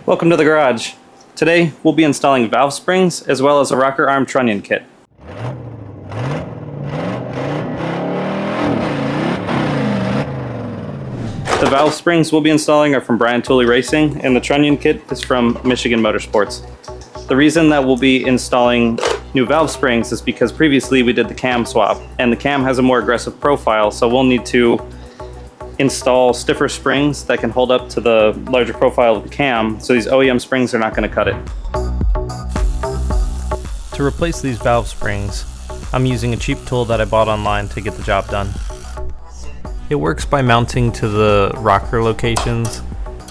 Welcome to the garage. Today we'll be installing valve springs as well as a rocker arm trunnion kit. The valve springs we'll be installing are from Brian Tooley Racing, and the trunnion kit is from Michigan Motorsports. The reason that we'll be installing new valve springs is because previously we did the cam swap, and the cam has a more aggressive profile, so we'll need to install stiffer springs that can hold up to the larger profile of the cam, so these OEM springs are not going to cut it. To replace these valve springs, I'm using a cheap tool that I bought online to get the job done. It works by mounting to the rocker locations,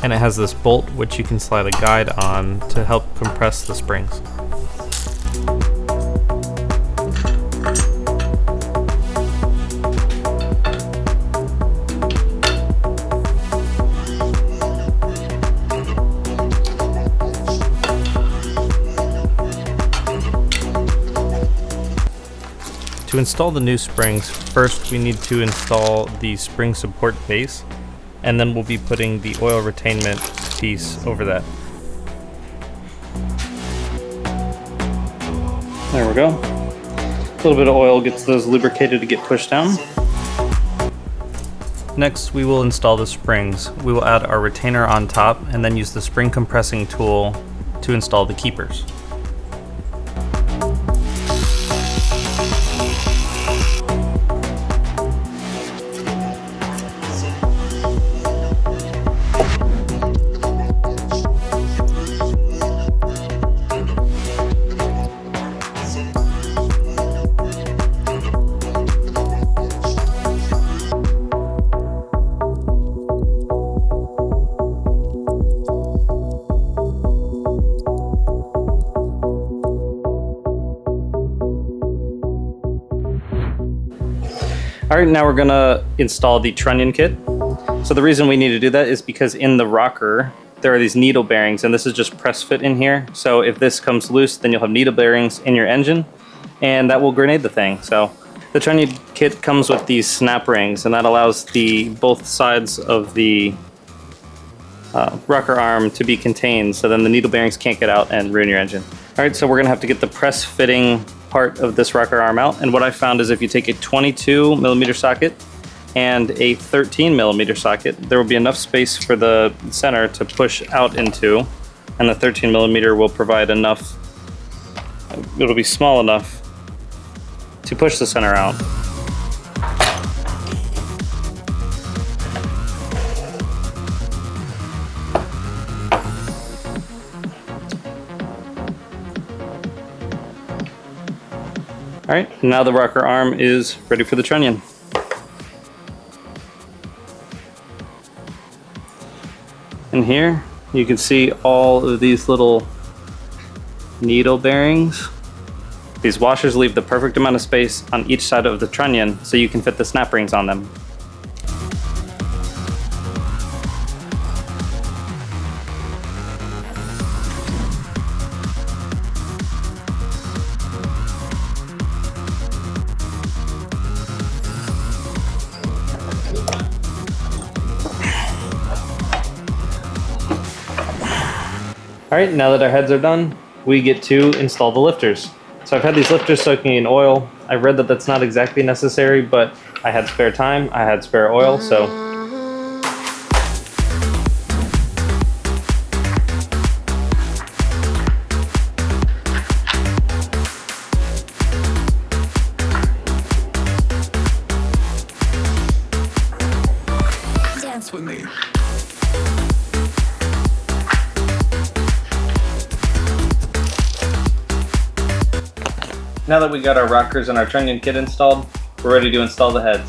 and it has this bolt which you can slide a guide on to help compress the springs. To install the new springs, first we need to install the spring support base, and then we'll be putting the oil retainment piece over that. There we go. A little bit of oil gets those lubricated to get pushed down. Next, we will install the springs. We will add our retainer on top and then use the spring compressing tool to install the keepers. Alright, now we're going to install the trunnion kit. So the reason we need to do that is because in the rocker there are these needle bearings, and this is just press fit in here. So if this comes loose, then you'll have needle bearings in your engine, and that will grenade the thing. So the trunnion kit comes with these snap rings, and that allows both sides of the rocker arm to be contained, so then the needle bearings can't get out and ruin your engine. Alright, so we're going to have to get the press fitting part of this rocker arm out, and what I found is if you take a 22mm socket and a 13mm socket, there will be enough space for the center to push out into, and the 13mm will provide enough, it'll be small enough to push the center out. Alright, now the rocker arm is ready for the trunnion. And here you can see all of these little needle bearings. These washers leave the perfect amount of space on each side of the trunnion so you can fit the snap rings on them. Alright, now that our heads are done, we get to install the lifters. So I've had these lifters soaking in oil. I read that that's not exactly necessary, but I had spare time, I had spare oil, so dance with me. Now that we got our rockers and our trunnion kit installed, we're ready to install the heads.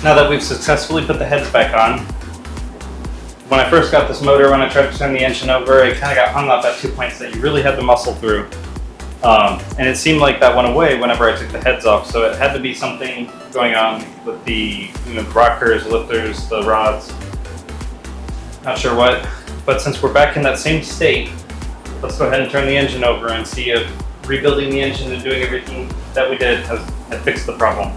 Now that we've successfully put the heads back on, when I first got this motor, when I tried to turn the engine over, it kind of got hung up at 2 points that you really had to muscle through. And it seemed like that went away whenever I took the heads off, so it had to be something going on with the rockers, lifters, the rods. Not sure what, but since we're back in that same state, let's go ahead and turn the engine over and see if rebuilding the engine and doing everything that we did had fixed the problem.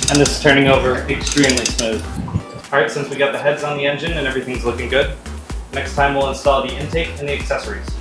And this is turning over extremely smooth. Alright, since we got the heads on the engine and everything's looking good, next time we'll install the intake and the accessories.